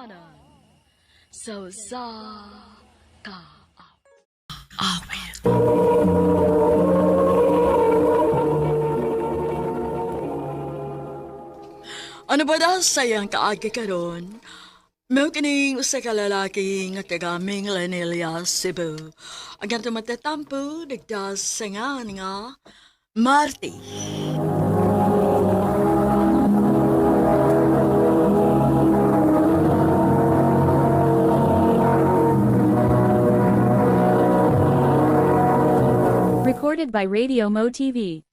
katotohanan. Sa ka. Awit. Ano ba daw sayang kaagi karon? May kining usa ka lalaki nga tagaming Lanilla, Cebu. Ang tumatatampo, nagdas sa nga Marty. Recorded by Radio Mo TV.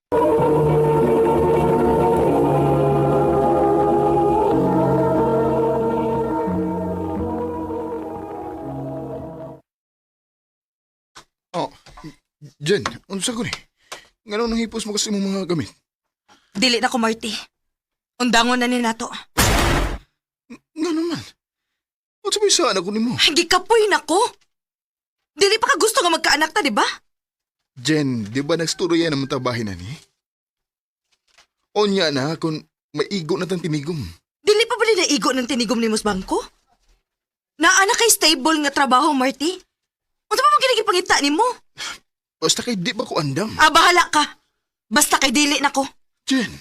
Oh, Jen, unsa ko ni? Ngano nang hipos mo kasi mong mga gamit? Dili na ko, Marty. Undangon na ni nato. Ngano man? Unsa may saan ako nimo? Gikapoy na ko. Dili pa ka gusto nga magkaanak ta, di ba? Jen, di ba nagsturya na mong tabahin na ni? Onya na kung maigo na tang tinigom. Dili pa bali na igo ng tinigom ni Mus Bangko? Naana kay stable nga trabaho, Marty. Unsa pa man ginigipangita nimo? Basta kay di ba ko andam? Ah, bahala ka. Basta kay dili na ko. Jen!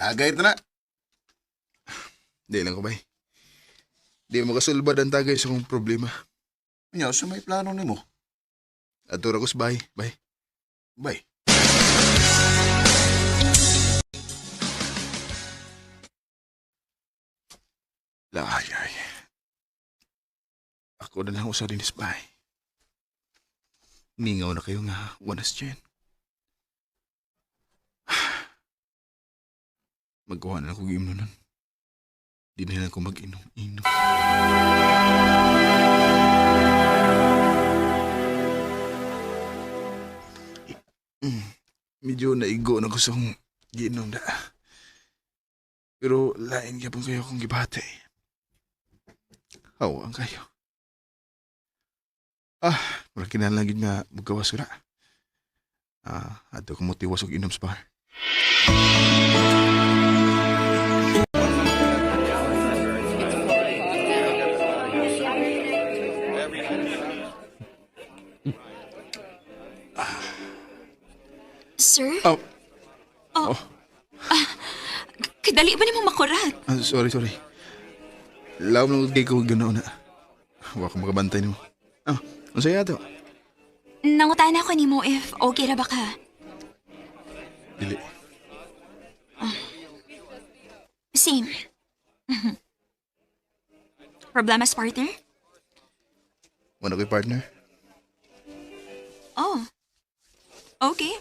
Tagay ito na. Di lang ko bay. Di mo kasulbad ang tagay sa kong problema. Nya, sa may plano ni mo. Atura ko sa bay. Bay. Ay. Ako na lang usa din sa bay. Ningaw na kayo nga, wanas Jen. Magawa na ako giimno nun. Di na lang ako mag-inom-inom. Medyo naigo na ko sa kong giinom na. Pero lain ka pong kayo kong gibate. Hawaan kayo. Wala kinalagin nga magkawas ko na. Ato ko mo tiwas og inom sa bar. Sir? Oh. Kadali ba nimong makurat? Sorry. Law mo kay ko ganoon na. Wa ko makabantay nimo. Ang saya to. Nangutan ako nimo if okay ra ba ka? Dili. Same. Problema sa partner? Wala ko'y partner. Oh. Okay.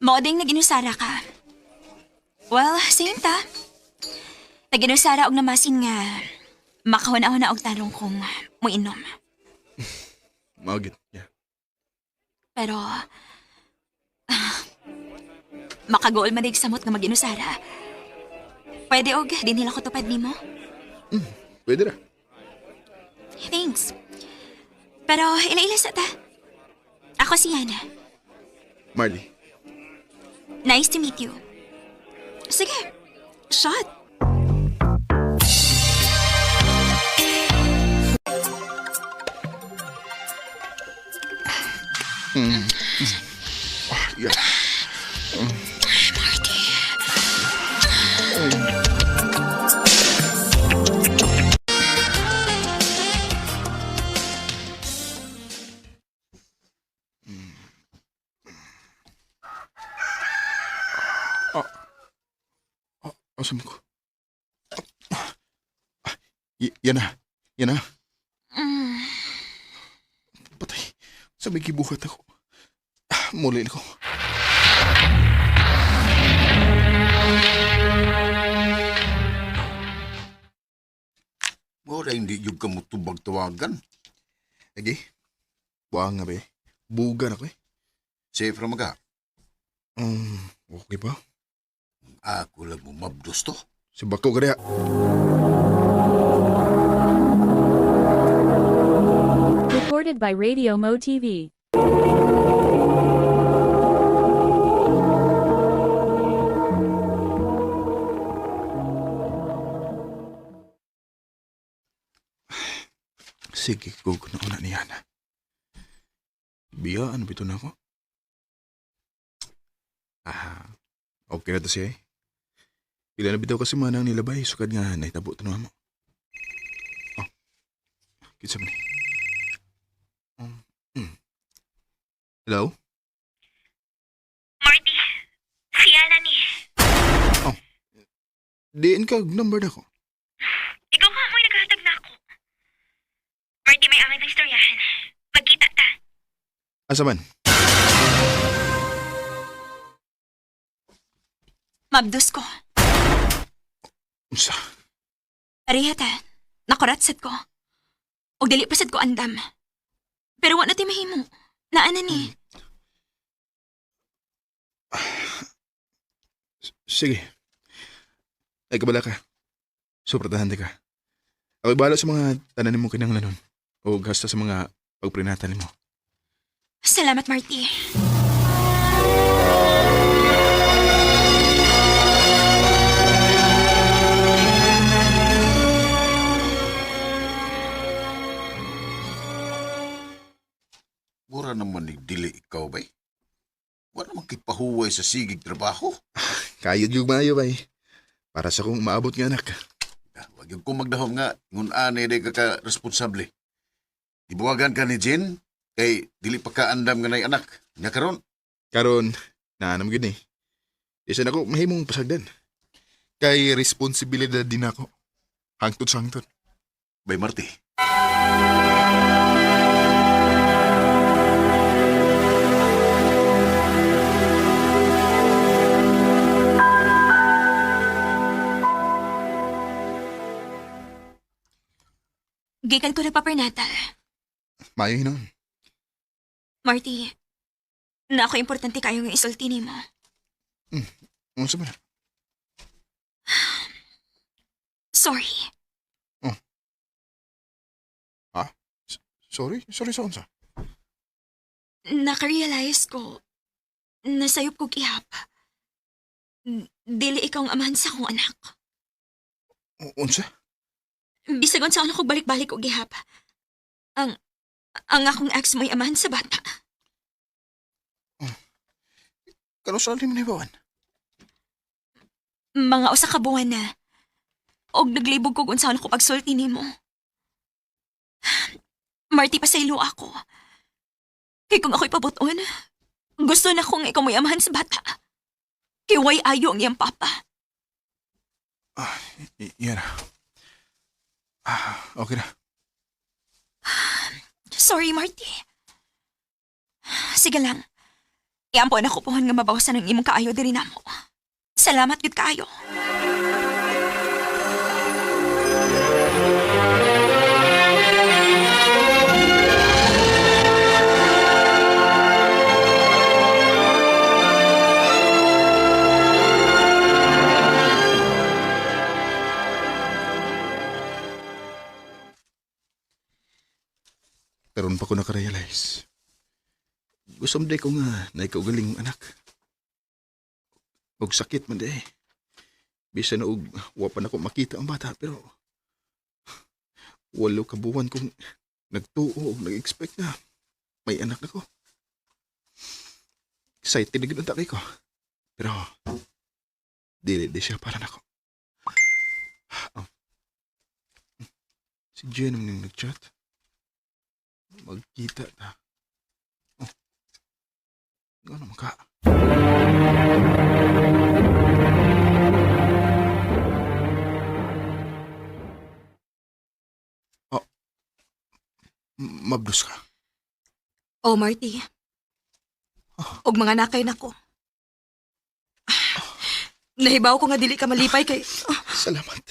Mauding naginusara ka. Well, same ta. Naginusara og namasin nga makahuna-huna og tarong kong muinom. Maugit. Yeah. Pero makagool madig samot nga maginusara. Pwede og di nila ko tupad nimo? Pwede ra. Thanks. Pero ila-ila sa ta. Ako si Hannah. Marley. Nice to meet you. Sige, shot. Yeah. Marty. Asam ko. Yan na. Patay. Sabay kibuhat ako. Muli ko. Ora hindi yung kamutubag-tawagan. Lagi. Buang nga ba eh. Bugan ako eh. Safe ra maga. Okay ba? Ako lang mo mabdos to. Si Bako ka rin. Recorded by Radio Mo TV. Sige ko kung nauna ni Ana. Biyaan, bito na ako. Okay na to siya eh. Pila na bitaw kasi manang nilabay, sukad nga naitabo tanong mo. Oh, kitsa mo ni. Hello? Marty, si Ana ni. Diin ka, number na ko. Ikaw nga mo'y naghahatag na ako. Marty, may angay ng istoryahan. Magkita ta. Asa man? Mabdos ko. Unsa? Arihata, nakuratsat ko. Og dili pasad ko andam. Pero wa na ti mahimo. Naana ni. Sige. Ay, kabala ka. Suportahan ka. Ako'y bahala sa mga tananin mo kinanglanon o gasta sa mga pagprinatan mo. Salamat, Marty. Mura naman ni dili ikaw, bay. Wala naman kipahuway sa sigig trabaho. Kayod yung maayo bay. Para sa kong maabot nga anak. Wag yung kung magdahom nga, ngun ane day ka responsable. Ibuwagan ka ni Jen, kay dili pa ka andam nga nay anak. Nya karon, Karon, naanam yun eh. Isa na ko mahimong pasagdan. Kay responsibilidad din ako. Hangtod sa hangtod. bay Marty. Gikan ko na pa pernatal. Mayo hinon. Marty, na ako importante kayo nga isulti ni mo. Unsa ba na? Sorry. Sorry sa unsa. Nakarealize ko, nasayop ko gihap. Dili ikaw ang amahan sa akong anak. Unsa? Bisag sa ako balik-balik og gihap. Ang akong ex mo'y amahan sa bata. Kano sa alim na ibawan? Mga usa ka buwan na. Og naglibog ko kung saan ako pagsulti nimo. Marty, pasaylo ako. Kay kung ako'y pabuton, gusto na kong ikaw mo'y amahan sa bata. Kay way ayo ang iyang papa. Yan na. Okay na. Sorry, Marty. Sige lang. Iampo na ko puhan nga mabawasan ang imong kaayo diri namo. Salamat gud kaayo. Karon pa ko nakarealize. Gusto mo ko nga na ikaw galing anak. Og sakit man de. Bisa na og wapan ako makita ang bata pero walo ka buwan kong nagtuo og nag-expect na may anak na ko. Excited na ginunta kay ko. Pero dili siya para nako. Si Jen ang nag-chat. Magkita na. Nga naman ka. Mabdos ka. Oh, Marty. Og mga nakay nako. Nahibaw ko nga dili ka malipay kay... Salamat.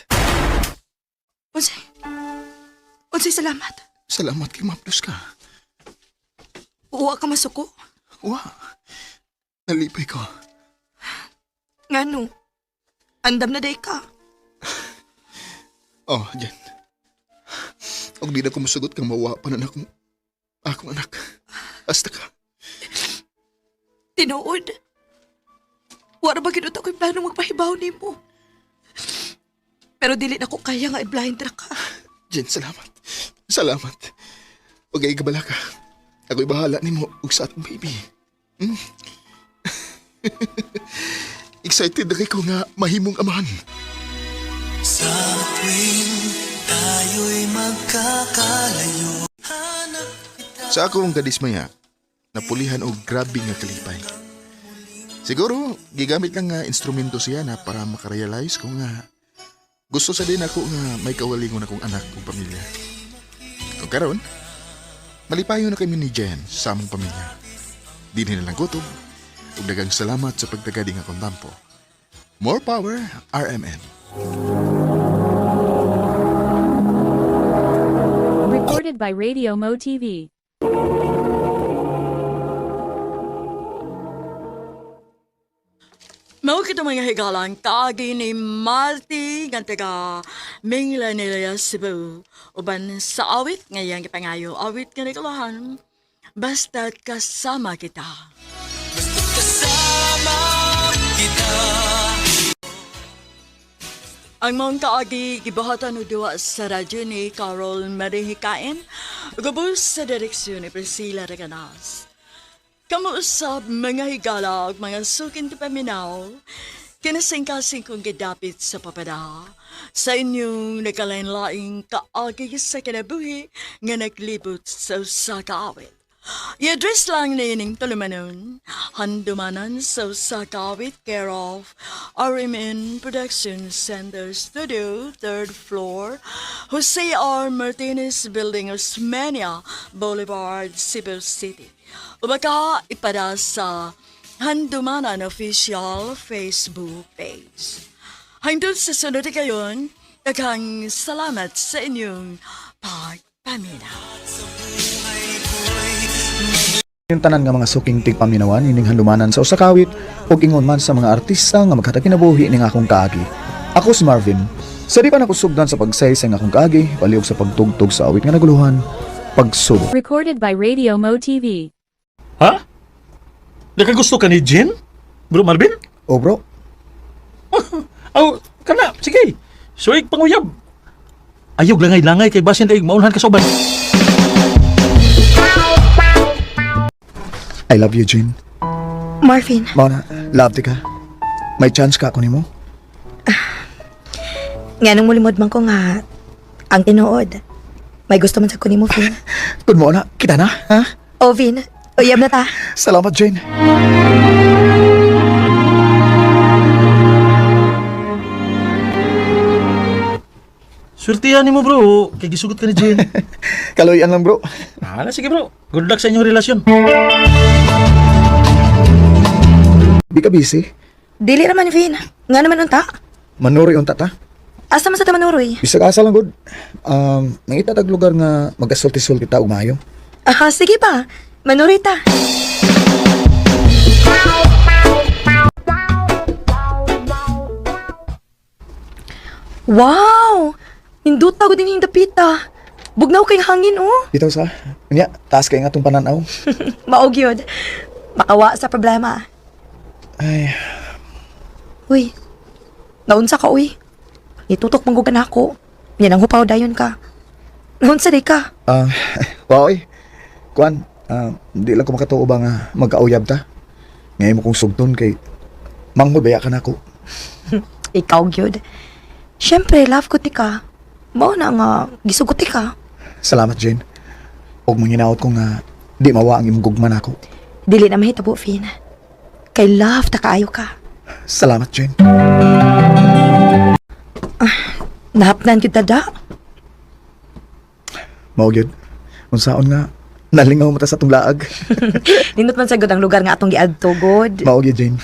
Unsay salamat. Salamat kay Mabdos ka. Uwa ka masuko. Wa. Nalipay ko. Ngano? Andam na day ka. Oh, Jen. Og di na ko masugot kang mawa pa na akong anak. Hasta ka. Tinuod. Wala ba ginuta ko'y plano magpahibaw ni mo? Pero dili na ko kaya nga i-blind ra ka. Jen, salamat. Salamat. Huwag ay kabala ka. Ako'y bahala ni mo ug sa atong baby. Hmm? Excited na kay ko nga mahimong amahan. Sa tuwing tayo'y magkakalayo. Sa akong kadismaya, napulihan og grabe nga kalipay. Siguro, gigamit lang nga instrumento siya na para makarealize ko nga gusto sa din ako nga may kawalingon akong anak o pamilya. O karon, malipayo na kami ni Jen sa among pamilya. Di nila lang kutob, ug daghang salamat sa pagtagading akong tampo. More power, RMN. Recorded by Radio Mo TV. Mao kita mga higalang kaagi ni Marty nga taga Mingla nila Cebu. Uban sa awit ngayang ipangayo awit nga nagalahan. Basta't kasama kita. Kasama kita. Ang mga kaagi gibahatan o diwa sa radyo ni Carol Marihikain, gabos sa direksyon ni Priscilla Reganas. Kamuusap mga higala ug mga sukin ti paminaw, kinasingkasing kong gidapit sa papada, sa inyong nagkalain-laing kaagi sa kinabuhi nga naglibot sa usa ka awit. I-address lang na ining tulumanon, handumanan sa usa ka awit care of RMN Production Center Studio, 3rd floor, Jose R. Martinez Building, Osmeña Boulevard, Cebu City. O baka ipada sa Handumanan Official Facebook page. Hangtod sa sunod kayon, daghang salamat sa inyong pagpaminaw. Yung tanan nga mga suking tigpaminawan ining handumanan sa usakawit ug ingon man sa mga artista nga magkatakinabuhi ning akong kaagi. Ako si Marvin. Sa di pa nakusugdan sa pagsaysay ng akong kaagi, paliog sa pagtugtog sa awit nga naguluhan, pagsubo. Recorded by Radio Mo TV. Ha? Nakagusto ka ni Jen? Bro Marvin? O bro, Aw, kana, sige. Suig panguyab. Ayog langay-langay kay basin daig maunhan ka soban. I love you, Jean. Marvin, Mao na, love ti ka. May chance ka ako nimo. nga nung mulimod man ko nga ang tinuod. May gusto man sa kunin mo, Vin. Kun mo na, kita na, ha? O, Vin, uyab na ta. Salamat, Jane. Swertihan ni mo bro, kay gisugot ka ni Jen. Kaloyan lang, bro. Hala, sige bro. Good luck sa inyong relasyon. Di ka busy? Dili naman, Vin. Nga naman unta. Manuri unta ta. Asa man sa tamanuroy? Bisag asa lang, good. Nangita tag lugar nga magasulti-sulti ta ug maayo. Aha, sige pa. Manuroy ta. Wow! Hinduta ko din yung dapita. Bugnaw kay hangin, oh. Dito sa, kanya, taas kay nga itong pananaw. Maog yun. Makawa sa problema. Ay, Uy, naunsa ka, uy. Itutok manggugan ako. Yan ang hupaw dayon ka. Naunsa day ka. wow eh. Kuan, di lang ko makatuo ba nga magkauyab ta. Ngayon mo kong sugton kay manghod baya ka na ako. Ikaw, gyud. Siyempre, love ko ti ka. Mao na nga, gisugot ti ka. Salamat, Jane. Huwag mong hinaot ko nga di mawa ang imong gugman ako. Dili na mahitabo, Finn. Kay love ta kaayo ka. Salamat, Jane. Nahapnan gyud tada. Mao gyud. Unsaon nga nalingaw mata sa atong laag. Nindot man sagod ang lugar nga atong giadto, god. Mao gyud, Jane.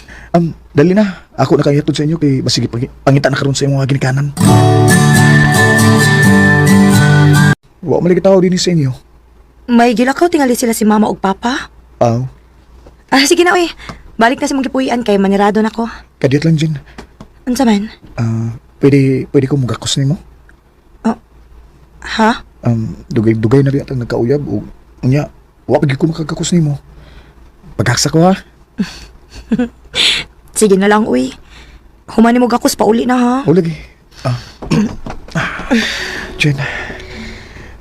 Dali na. Ako na kayatod sa inyo kay basige pangita na karon sa imong mga ginikanan. Wa man tao din sa inyo. May gilakaw tingali sila si mama ug papa. Aw, Sige na, uy. Balik na si mong gipuy-an kay manirado na ko. kadiyat lang, Jane. Unsa man? Pwede ko mugakos nimo. Ha? Dugay-dugay na rin atang nagkauyab o unya, wa pagi ko makagakos nimo. Pagkaksa ko, ha? Sige na lang, uy. Humani mo gakos pauli na, ha? O lagi. Jen,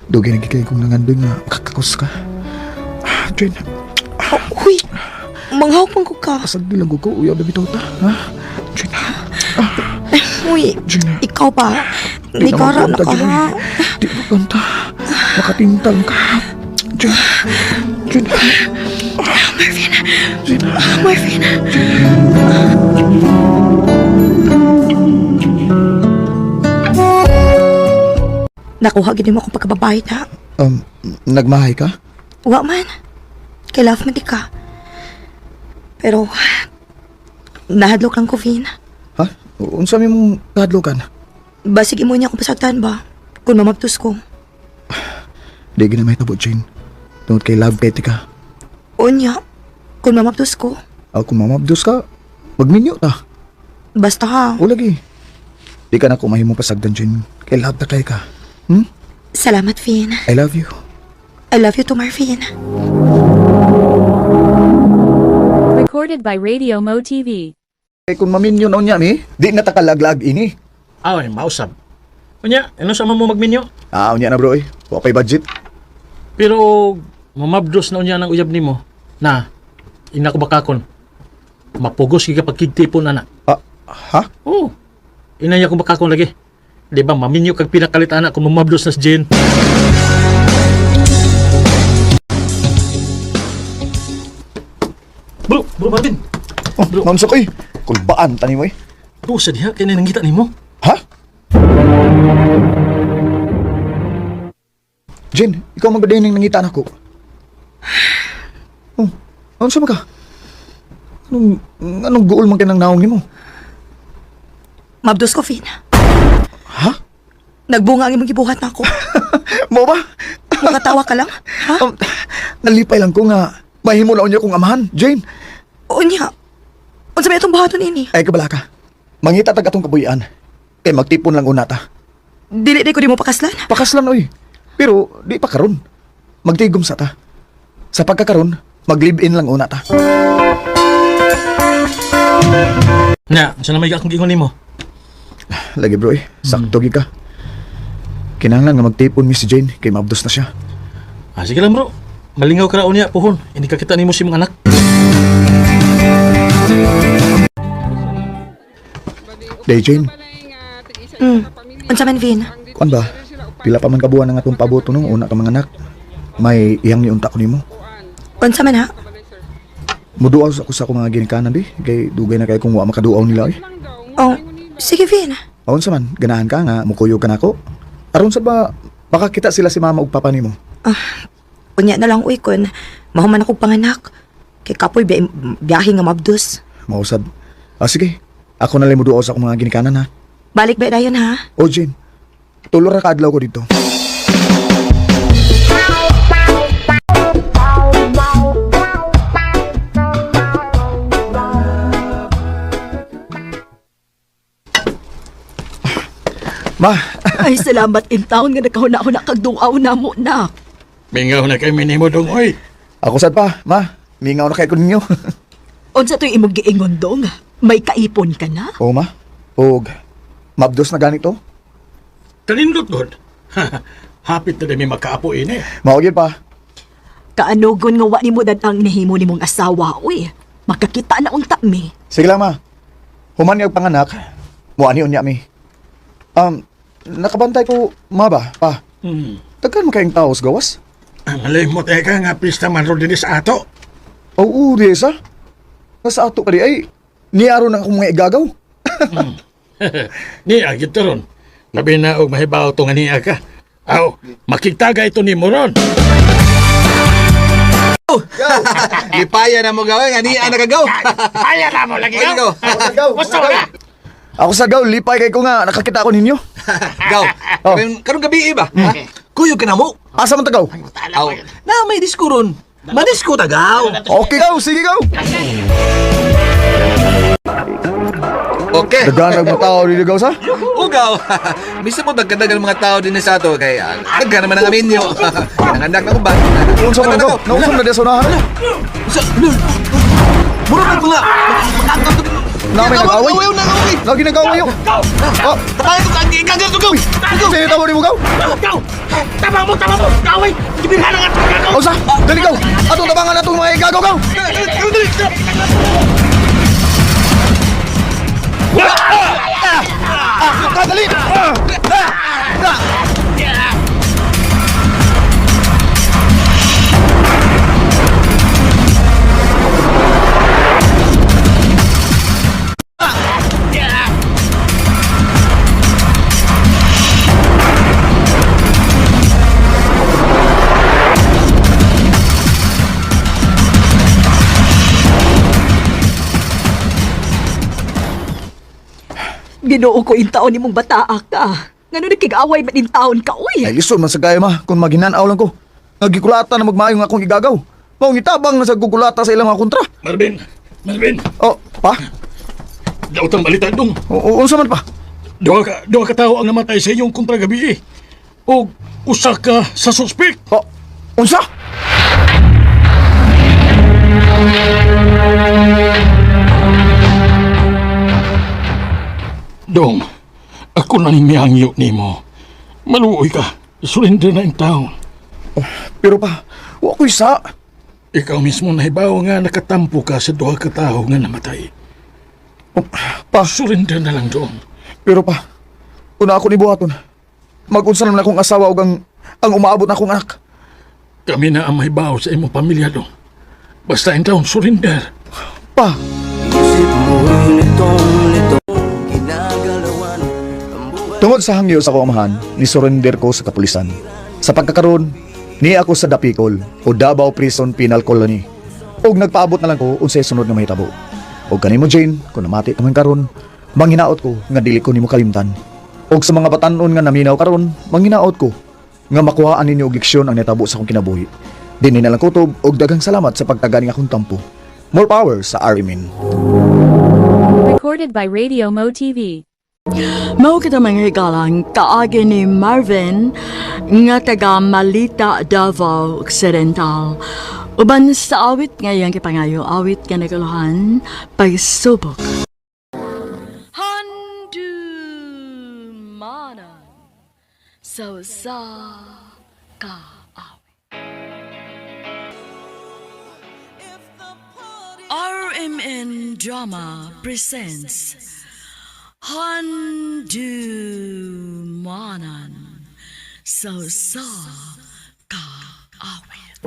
Dugay nagkikay kong nangandoy nga kakakos ka. Jen, Uy, manghawak man ko ka. asag nilang ko uyaw na bitaw ta. Ha? Jen, Uy, Jen. ikaw pa. Ligara na ka ha. Di mo kanta. Nakatintang ka. Jen, Jen. Marvin. Nakuha gini mo akong pagkababayad ha. Nagmahay ka? Wa man. Kay love man di ka. Pero, nahadlok lang ko, Vin. Ha? Unsa mi mong kahadlokan? Basig imo niya akong pasagtan ba? Kung mamaptos ko. Di gina may tabo, Jane. Tungod kay love petty ka. Unya, kung mamaptos ko. Kung mamabdos ka, magminyo ta. Basta ha. O lagi. Di ka na kumahimong pasagdan, Jane. Kay love na kay ka. Salamat, Vin. I love you. I love you too, Marvin. Recorded by Radio Mo TV. Kung maminyo na unya mi, di na takalaglag ini. Aw, mausab. Unya, ano sa mo magminyo? Unya na bro eh. Wa pay budget. Pero, mamabdos na unya ng uyab nimo. Na, ina ko bakakon. Mapugos kaya pagkigtipon na. Ha? Oo. Inaya ko bakakon lagi. Di ba, maminyo kag pinakalit anak kung mamabdos na si Jen. Bro Marvin. Bro. Mamsa ko eh. Kulbaan tani mo eh. Bro, sa diha, kaya nangita nimo. Ha? Jen, ikaw magdaday ng nangita ako. Ano sa ka? Anong goal man kinang naong nimo? Mabdos ko, Vin. Ha? Nagbunga ang imong gibuhat na ako. Mo ba? Makatawa ka lang? Ha? Nalipay lang ko nga mahimo na unya kong amahan, Jane. Unya, unsa ba itong buhaton ini? Ay kabala ka. Mangita tag atong kabuyan. Kay magtipon lang unata. Dili ko di mo pakaslan. Pakaslan oy. Pero di pa karon. Magtigom sa ta. Sa pagkakaron, mag-live-in lang una ta. Na, saan na may akong gingon nimo? Lagi bro eh, sakto gi ka. Kinahanglan nga magtipon mi si Jane kay mabdos na siya. Sige lang bro. Malingaw ka raon niya, puhon. Hindi ka kita nimo si mga anak. Day Jane, Unsa man, Vin? kuan ba? Pila pa man kabuan ang atong paboto nung una ka mga anak. May iyang ni unta ko nimo. Unsa man ha? Muduaw ako sa akong mga ginikanan di. Kay dugay na kay kung wa makaduaw nila eh. Oh, sige, Vin. Aon sa man, ganahan ka nga mukuyo ka nako. Aron sa ba makakita sila si mama ug papa nimo? Unya na lang, uy, kun mahuman akong panganak. Kay kapoy biyahe nga mabdos. Mausad. Sige. Ako na lang muduaw sa akong mga ginikanan ha. Balik ba dayon ha? O Jane, tulor ra ka adlaw ko dito. Ma, Ay, salamat in taon nga nakahuna-huna kag duaw na mo na. Mingaw na kay minimo dong, oy. ako sad pa, ma. Mingaw na kay ko ninyo. Unsa to'y imong giingon dong? May kaipon ka na? O ma, og mabdos na ganito. Kanindot god. Hapit na dami makaapo ini. Maugil pa. Kaanugon nga wa nimo ang nahimo nimong asawa, uy. Makakita na unta mi. Sige lang ma. Human yung panganak, muani unya mi. Nakabantay ko, ma ba, pa. Tagkan mo kayong tao sa gawas? Ang alay mo teka nga pista man ro din sa ato. Oo, Reza. Nasa ato ka di ay, niyaro na akong mga igagaw. Niya, gito ron. Labi na og mahibaw to nga niya ka. Aw, makitaga ito ni mo ron. Ipaya na mo gawin, ani ang nagagaw. Paya na mo lagi ka. Gusto ka? Ako sa gaw, lipay kay ko nga, nakakita ko ninyo. Gaw. Karong gabi ba? Kuyog ka na mo. Asa man tagaw? Aw. Na may disko ron. Madisko ta gaw. Okay gaw, sige gaw. Okay. Daganag mo tao dito gaw sa? Ugaw. Misa mo dagdagan mga tao din sa ato kay daghan naman ang aminyo. Nangandak na ko ba? Unsa man gaw? Naunsa na di sa unahan? Mura ko nga. Namin nag-away. Away na away. Lagi nag-away yun. Oh, Tayo to kang ikagal to gaw. sige, tama ni mo gaw. Tama mo! Kaway! Ibighan nga ito! O sa, dali gaw. Atong tabangan atong mga igagaw gaw. Dali. Ginoo ko in taon ni mong bataa ka. Ngano nagkig-away man in taon ka, uy. Ay, lison man sa gaya ma, kung maghinanaw lang ko. Nagikulata na magmayong akong igagaw. Maong itabang na sa gukulata sa ilang mga kontra. Marvin! Oh, pa? Daw tang balita dong. Unsa man pa? Duha ka tao ang namatay sa inyong kontra gabi eh. O usa ka sa suspek. Oh, unsa? Dong, ako na ning miyangyo nimo. Maluoy ka. Surrender na in town. Pero pa, wa ko isa. Ikaw mismo nahibaw nga nakatampo ka sa duha ka tao nga namatay. Pa, Surrender na lang dong. pero pa, una ako ni buhaton. Mag-unsa naman akong asawa ug ang umaabot na akong anak. Kami na ang mahibaw sa imong pamilya dong. Basta in town, surrender. Pa, tungod sa hangyo sa akong amahan, ni surrender ko sa kapulisan. Sa pagkakaroon, ni ako sa Dapicol o Davao Prison Penal Colony. Og nagpaabot na lang ko unsay sunod nga mahitabo. Og kanimo Jane, kung namati ka man karon, manghinaot ko nga dili ko nimo kalimtan. Og sa mga batan-on nga naminaw karon, manghinaot ko nga makuhaan ninyo og leksyon ang natabo sa akong kinabuhi. Dinhi na lang kutob og daghang salamat sa pagtaganing akong tampo. More power sa Arimin. Recorded by Radio Mo TV. Mao kita mga higalang kaagi ni Marvin nga taga Malita, Davao Occidental. Uban sa awit ngayong kipangayo, awit nga naguluhan, pagsubok. Handumanan sa kaawit. RMN Drama presents Handumanan sa kaawit.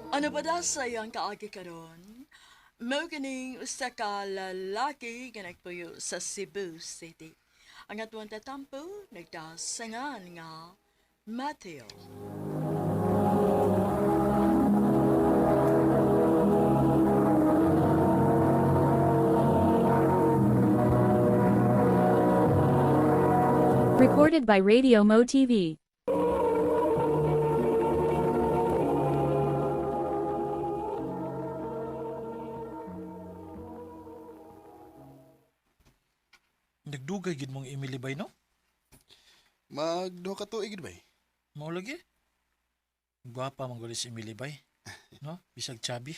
Ano ba da sayang kaagi karon? Mao kining usa ka lalaki nga nagpuyo sa Cebu City. Ang atuang tatampo nagdasangan nga Matthew. Recorded by Radio Mo TV. Nagdugay gid mong Emily bay no? Magduha ka tuig gid bay. Mao lagi. Gwapa man guli si Emily bay. No? Bisag chubby.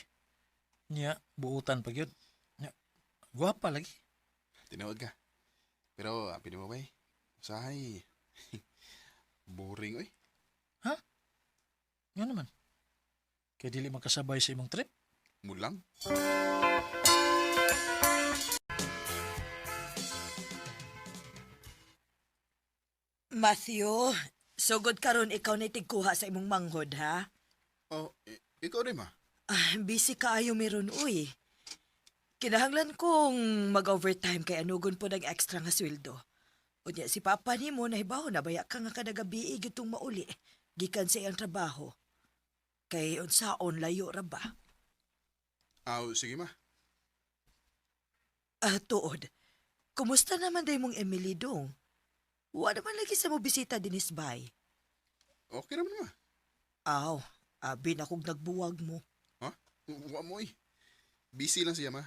Nya buutan pa gyud. Nya gwapa lagi. Tinawag ka. Pero api mo bay. Usahay. Boring oy. Nga naman. Kaya dili makasabay sa imong trip. Mulang. Matthew, sugod karon ikaw na tigkuha sa imong manghod, ha? Oh, ikaw rin ma. Busy kaayo meron, uy. Kinahanglan kong mag-overtime kay anugon po ng extra nga sweldo. Unya si papa ni mo nahibaw na baya ka nga kada gabi gitong mauli gikan sa iyang trabaho. Kay unsaon layo ra ba? Sige ma. Tuod. Kumusta naman day mong Emily dong? Wa naman lagi sa mo bisita dinis bay. Okay naman ma. Abi na kong nagbuwag mo. Ha? Wa mo eh. Busy lang siya ma.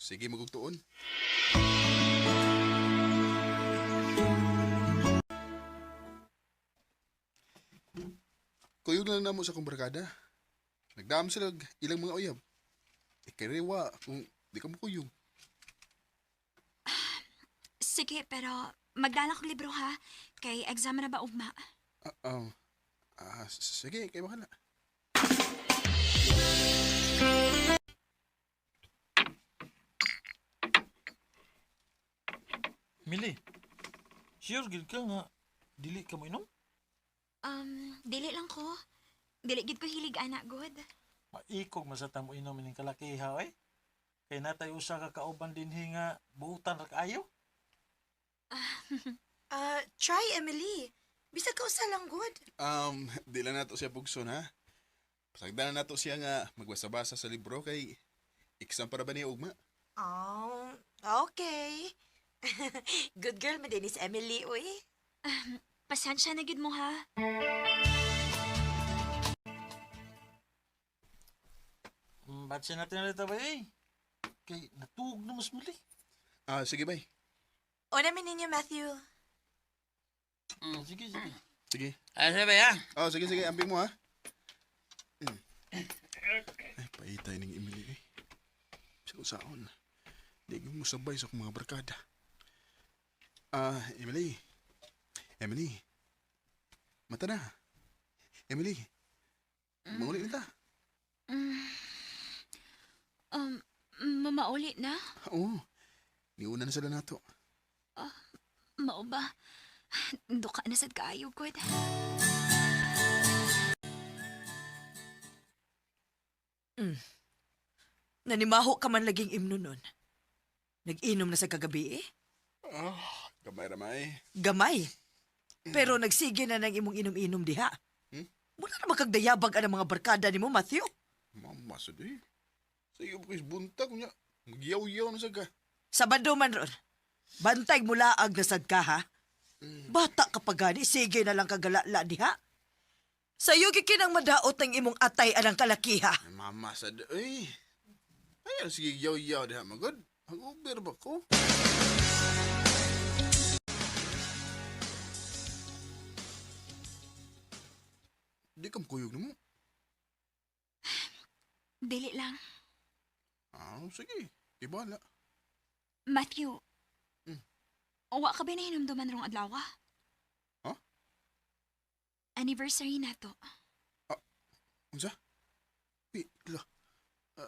Sige magugtuon. Kuyog lang na mo sa kong barkada. Nagdaam sila og ilang mga uyab. Ikarewa kung di ka mo kuyog. Sige, pero magdala ko libro ha. Kay exam na ba ugma? Sige, kayo bahala. Mili, sure gid ka nga dili ka mo inom? Dili lang ko. Dili gid ko hilig anak good. Maikog masata mo inom ining kalakiha eh. Kay natay usa ka kauban dinhi nga buutan ra kaayo. Try, Emily. Bisag ka usa lang good. Di lang nato siya pugson ha. Pasagdan na nato siya nga magbasa-basa sa libro kay exam para ba niya ugma? Oh, okay. Good girl, madinis Emily, uy. Pasensya na gid mo ha. Batsi natin na rito ba eh. Kay natug na mas muli. Sige bay. O namin ninyo, Matthew. Sige, sige. Sige. Ano ba ya? Sige, sige. Amping mo ha. Ay, paitay ng Emily eh. Sa usaon. Di ko mo sabay sa akong mga barkada. Emily. Emily. Mata na. Emily. Mauli na ta. Mauli na? Oo. Niuna na sila nato. Mao ba? Duka na sad kaayo good. Nanimaho ka man laging imno nun. Nag-inom na sa kagabi eh. Gamay-ramay. Gamay. Pero nagsige na ng imong inom-inom diha. Muna na makagdayabag ang mga barkada ni mo, Matthew. Mamasad eh. Sa iyo ko buntag niya. Magyaw-yaw na sa ka. Sabado man ron. Bantay mula ag nasad ka, ha? Bata ka pa gani, sige na lang kagalala diha. Sa'yo gikinang madaot ng imong atay anang kalakiha. Mamasad eh. Ay, sige yaw-yaw diha magod. Ang uber ba ko? Di ka makuyog na mo. Dili lang. Sige. Ibala. Matthew. Wa ka ba na hinumduman rong adlaw? Huh? Anniversary na to. Unsa?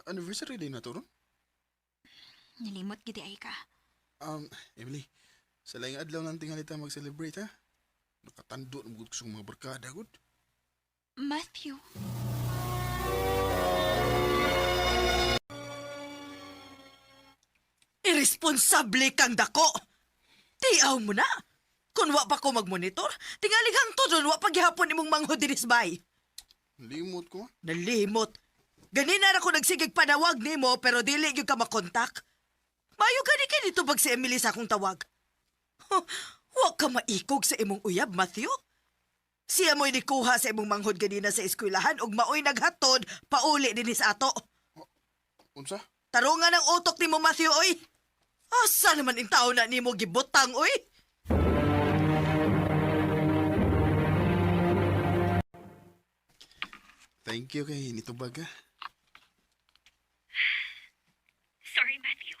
Anniversary day na to ron? Nilimot gid ay ka. Emily, sa laing adlaw nang tingali ta mag-celebrate ha? Nakatando ng mga gusto mga barkada, good? Matthew. Irresponsable kang dako. Tiaw mo na. Kung wa pa ko magmonitor, tingaling to doon wa paghihapon imong manghod dinis bay. Limot ko. Nalimot. Ganina na ako nagsigig panawag nimo pero dili gyud ka makontak. Mayo gani kay dito bag si Emily sa akong tawag. Wa ka maikog sa imong uyab, Matthew. Siya mo'y nikuha sa imong manghod ganina sa eskwelahan ug maoy naghatod pauli dinis ato. Unsa? Tarungan ang utok nimo, Matthew, oy. Asa naman ang tao na nimo gibutang, oy? Thank you kay nitubag ha. Sorry, Matthew.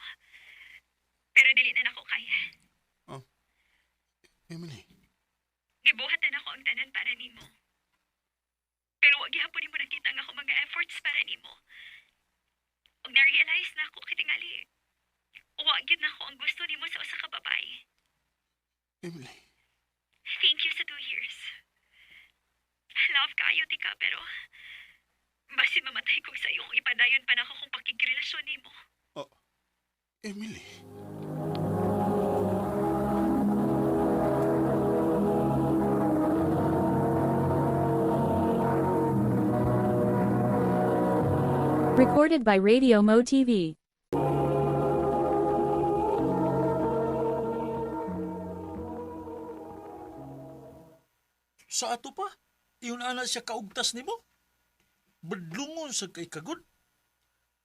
Pero dili na nako kaya. Emily. Gibuhat na nako ang tanan para nimo. Pero wag gihapon nimo nakita nga ako mga efforts para nimo. Ug na-realize na ako kitingali. Wag gyud na ako ang gusto nimo sa usa ka babae. Emily. Thank you sa 2 years. Love kayo ti ka pero basi mamatay kong sa iyo kung ipadayon pa na ako kung pakigrelasyon nimo. Emily. Recorded by Radio Mo TV. Sa ato pa, iyon ana siya kaugtas nimo. Badlungon sa kay kagod.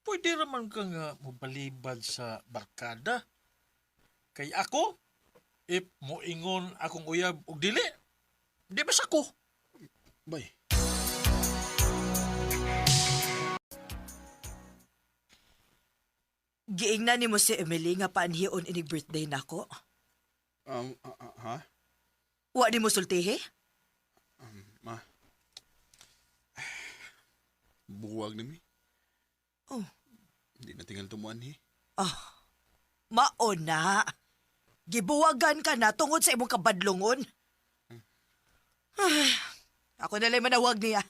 Pwede raman ka nga mabalibad sa barkada. Kay ako, if moingon akong uyab og dili, di ba sa ko? Bay. Giingnan ni mo si Emily nga paanhiyon inig birthday nako. Ha? Wa di mo sultihi? Ma. Buwag na mi. Oh. Hindi na tinggal tumuan ni. Mao na. Gibuwagan ka na tungod sa imong kabadlongon. Ay, ako na lang manawag niya.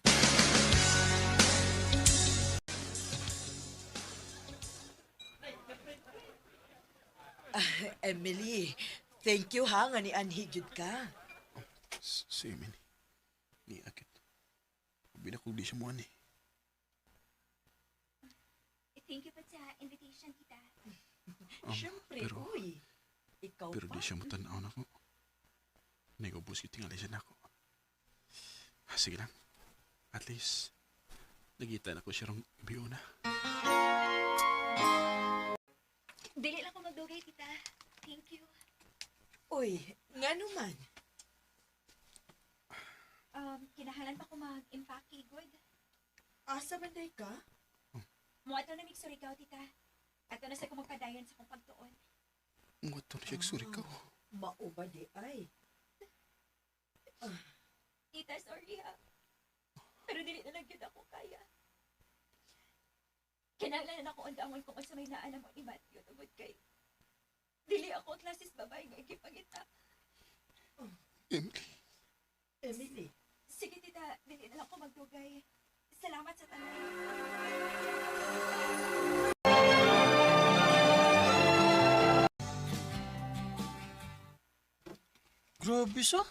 Emily, thank you ha nga ni Anhi gyud ka. Si Emily. Ni akit. Bina ko di siya muan eh. Thank you pa sa invitation, tita. Siyempre, uy. Ikaw Pero pa. di siya matanaw na ko. Nagubos yung tingali siya na ako. Sige lang. At least, nagita na ko siya rong ibiyo na. Dili lang ko magdugay, tita. Thank you. Uy, nga naman. Kinahanglan pa ko mag-impake, good. Asa banday ka? Muato na mixer ikaw, tita. Ato na sa kong magpadayon sa kong pagtuon. Mga to na siya suri ka. Mao ba di ay? Tita, sorry ha. Pero dili na lang yun ako kaya. Kinahanglan ako undangon kung sa may naalam mo ni Matthew tungod kay dili ako klases babae nga ikipagita. Emily. Emily. Sige, tita. Dili na lang ako magdugay. Salamat sa tanay. Grabe sa.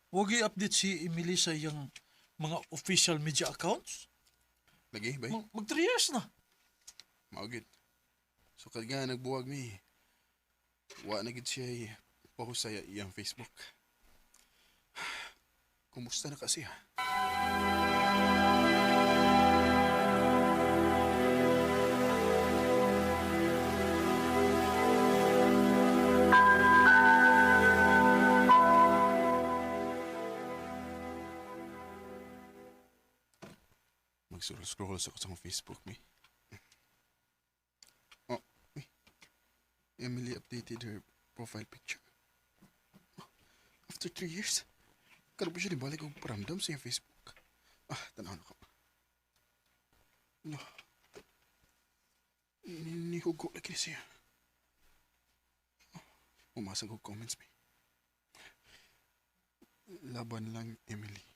Huwag i-update si Emily sa iyang mga official media accounts. Lagi, bay? Mag 3 years na. Maugit. So, kad nga nagbuwag mi. Wa na gid siya post sa iyang Facebook. Kumusta na kasi ha? Mag-scroll sa akong Facebook, mi. Oh, mi. Emily updated her profile picture. After 3 years, karoon pa siya di balik og paramdam sa iyang Facebook. Tanaw na ko. No. Nihugo lagi siya. Umasag og comments, mi. Laban lang, Emily.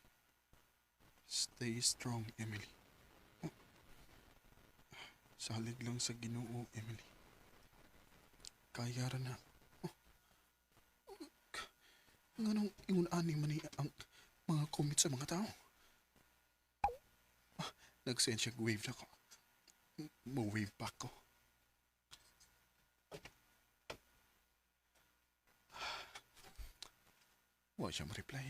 Stay strong, Emily. Salig lang sa Ginoo, Emily. Kaya ra na. Nganong ingon ani man ang mga comment sa mga tao. Nag-send siya wave na ko. Mo-wave back ko. Wa siya ma-reply.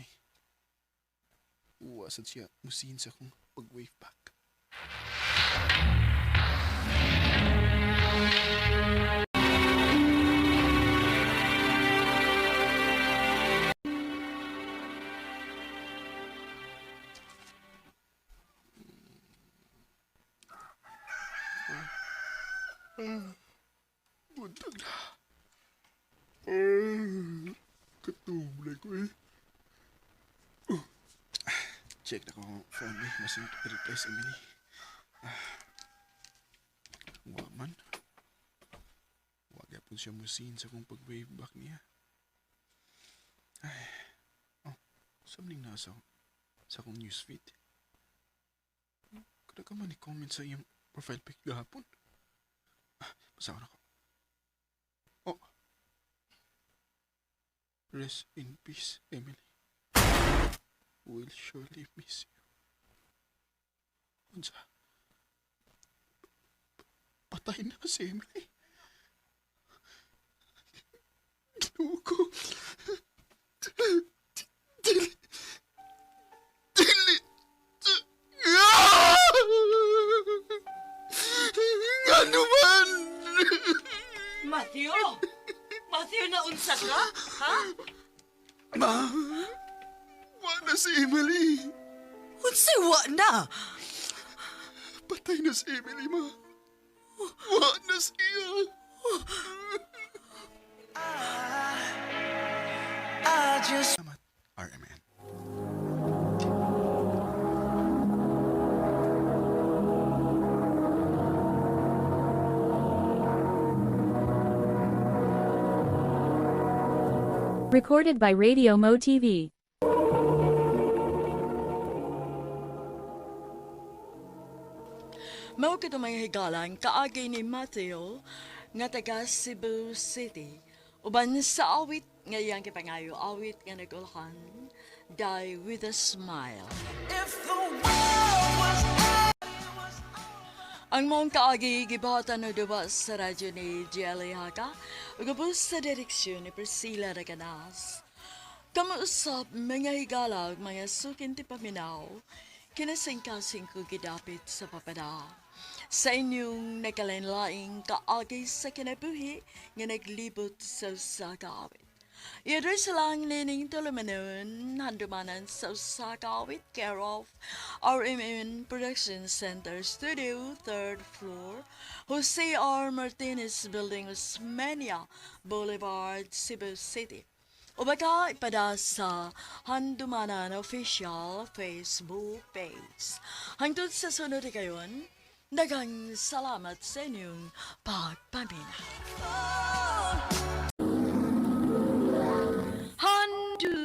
Wasad siya musin sa akong pag-wave back. Buntag na. Katulad ko eh. Check na ko phone ni. Masing reply sa Emily. Wa man. Wag yapon siya musin sa kong pag-wave back niya. Samling nasa sa akong newsfeed. Kada ka man i-comment sa iyang profile pic gahapon. Basaw na ko. Oh. Rest in peace, Emily. We'll surely miss you. Unsa? Patay na si Emily. Ginoo ko. Dili. Ano man? Matthew! Matthew, naunsa ka? Ha? Ma, wa na si Emily. Unsay wa na? Patay na si Emily, ma. Wa na siya. Salamat, RMN. Recorded by Radio Mo TV. Mao ka may higalan kaagay ni Mateo nga taga Cebu City. Uban sa awit ngayang kipangayo awit nga nagulahan, Die with a Smile. Ang mong kaagi gibahatan na duwa sa radyo ni Jelly Haka, ugabos sa direksyon ni Priscilla Raganas. Kamuusap mga higalag mga sukin ti paminaw, kinasingkasing ko gidapit sa papada. Sa inyong nakalinlaing kaagi sa kinabuhi nga naglibot sa sakawit. I-address lang nining tulumanon handumanan sa sakawit care of RMN Production Center Studio, 3rd floor, Jose R. Martinez Building, Osmeña Boulevard, Cebu City. O baka ipada sa Handumanan Official Facebook page. Hangtod sa sunod kayon, dagang salamat sa inyong pagpamina. Handumanan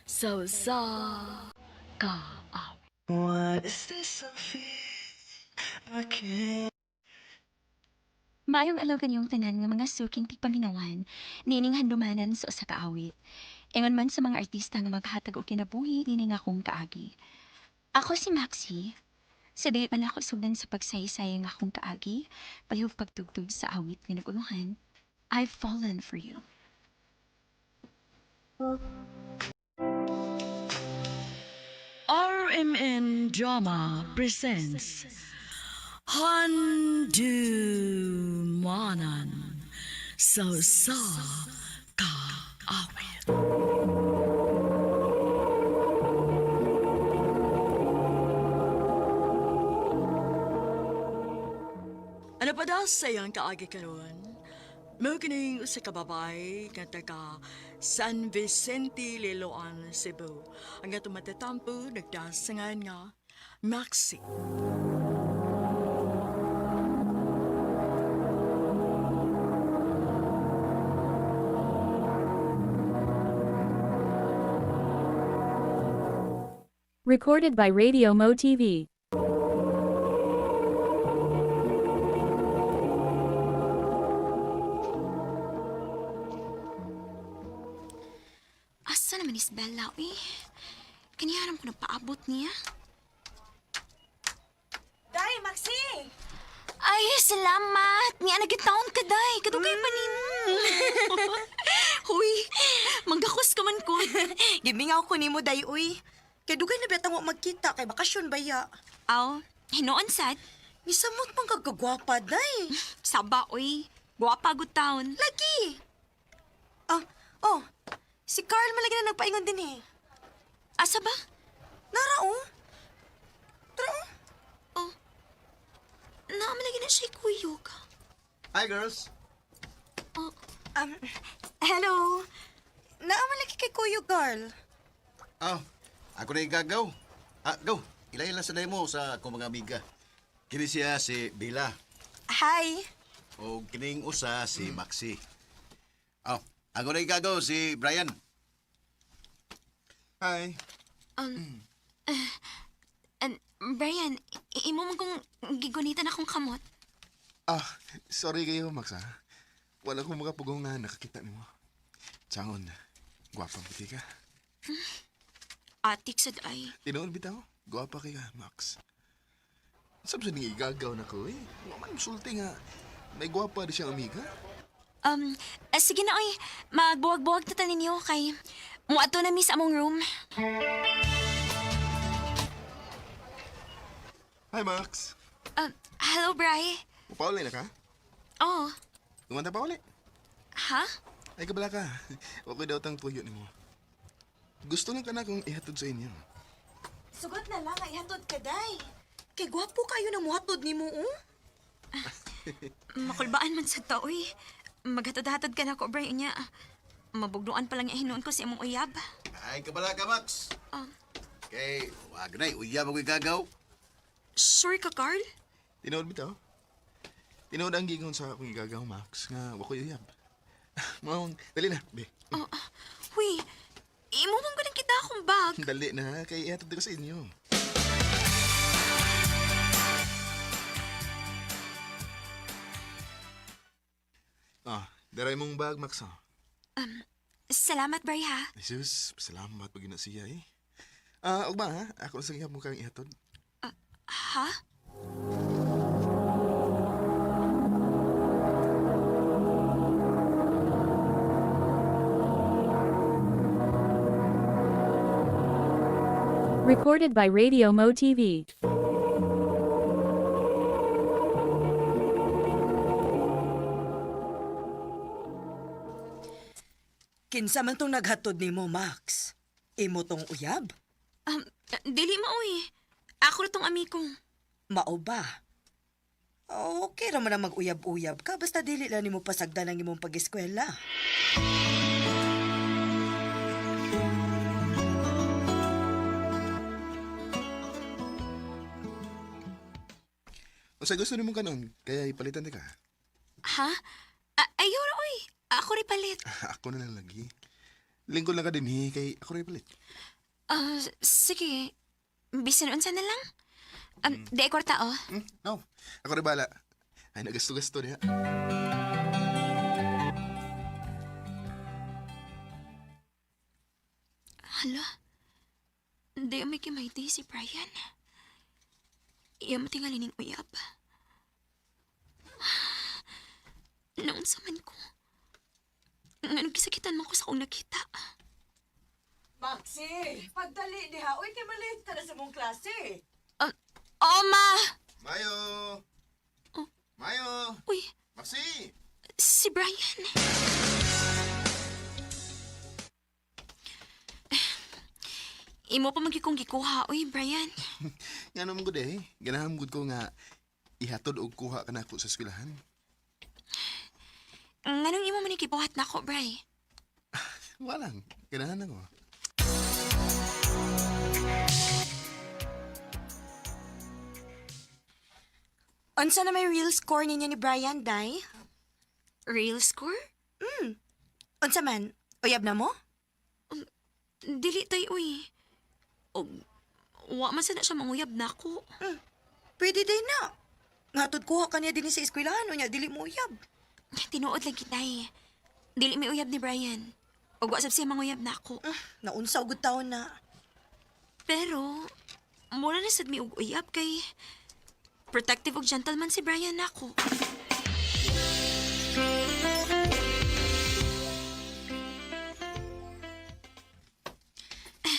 sa kaaw. What is this I feel? I can't. Maayong alaw kanyong tanan nga mga suking tigpaminawan, nining handumanan sa usa ka awit. Ingon man sa mga artista nga maghatag og kinabuhi nining akong kaagi. Ako si Maxi. Sa dili man ako sugdan sa pagsaysay nga akong kaagi, palihog pagtugtog sa awit nga naguluhan. I've fallen for you. RMN Drama presents Handumanan sa kaawit. Ano pa daw sa iyang kaagi karon? Mao kining usa ka babay nga taga San Vicente, Liloan, Cebu. Ang ato matatampo nagdasangan nga Maxi. Recorded by Radio Mo TV. Asa naman is Bella, eh? Kaniyaram ko nagpaabot niya. Day, Maxi! Ay, salamat! Niya nagitaon ka, day. Kadugay pa ni mo. Huy, manggakos ka man ko. Gimingaw ko nimo day uy. Kay dugay na betang wa magkita kay bakasyon baya. Aw, hinoon sad? Misamot man kagagwapa day. Saba, uy. Guwapa good taon. Lagi. Oh. Si Carl malagi na nagpaingon din eh. Asa ba? Nara oh. Tara oh. Oh. Naamalagi na siya kuyog. Hi, girls. Oh. Hello. Naamalagi kay Kuya Carl. Oh, ako na igagaw. Go. Ilahila sa mo sa akong mga amiga. Kini siya si Bila. Hi. O kining usa si Maxi. Oh, ako na igagaw si Brian. Hi. Brian, imo man kong gigunitan akong kamot. Sorry kayo, Max, ha? Wala kong makapugong nga nakakita mo. Tsangon, gwapang puti ka. Atik sad ay. Tinoon bitaw, gwapa ka, Max. Sabi sa nang igagaw na ko, eh. Waman sulti nga, may gwapa di siyang amiga. Sige na, oy. Magbuwag-buwag na ninyo kay muato na miss among room. Hi, Max. Hello, Bri. Pauli na ka? Oh. Lumanta pa uli. Ha? Ay, kabala ka. Okay daw tang tuyo ni mo. Gusto lang ka na kung ihatod sa inyo. Sugot na lang ay hatod ka day. Kay gwapo kayo na muhatod nimo oh. Makulbaan man sa taoy. Maghatod-hatod ka na ko, Bray, niya. Mabugnuan pa lang yung hinuon ko sa imong uyab. Ay, kabala ka, Max. Kay, wag na, uyab ako'y gagaw. Sure ka, Carl? Tinood bitaw. Tinood ang gingon sa akong igagaw, Max, nga wakoy uyab. Mawang, dali na, be. Huy, imo mong ganang kita akong bag. Dali na, kay ihatod ko sa inyo. Daray mong bag, Max, ha? Salamat, Bray, ha? Jesus, salamat pag siya, eh. Ugma, ha? Ako na sa ihap mo kang ihatod. Ha? Recorded by Radio Mo TV. Kinsa man tong naghatod nimo, Max? Imo tong uyab? Dili maoy. Ako na tong amikong. Mao ba? Okay ra man na mag-uyab-uyab ka basta dili lang nimo pasagdan ang imong pag-eskwela. O sa gusto ni mong kanon, kaya ipalitan ka. Ha? Ayaw ra, oy. Ako rin palit. Ako na lang lagi. Lingkod lang ka din, kay ako rin palit. Sige. Bisan unsa na lang. Di kwarta, oh. No, ako rin bala. Ay, nagasto-gasto niya. Hala. Di may kimayti si Brian. Iya mo tingalin ng uyab. Noon sa man ko. Nga nagkisakitan mo ko sa kong nakita. Maxi, pagdali diha. Uy, kay maliit ka na sa mong klase. Ma! Mayo! Mayo! Uy, Maxi! si Brian. Imo pa magikong gikuha, uy, Brian. Nga naman gud eh. Ganahan gud ko nga ihatod og kuha ka na ako sa eskwelahan. Nganong imo man ikibuhat na ako, Bray? Walang. Ganahan ako. Unsa na may real score niya ni Brian, Day? Real score? Unsa man? Uyab na mo? Dili tay, uy. O, wa man sana siya manguyab na ako. Pwede day na. Ngatod kuha ka niya din sa eskwelahan, o niya, dili mo uyab. Tinuod lagi, tay. Dili may uyab ni Brian. O wa sab siya manguyab na ako. Naunsa ugod taon na. Pero, mura na sad mi og uyab kay protective og gentleman si Brian nako.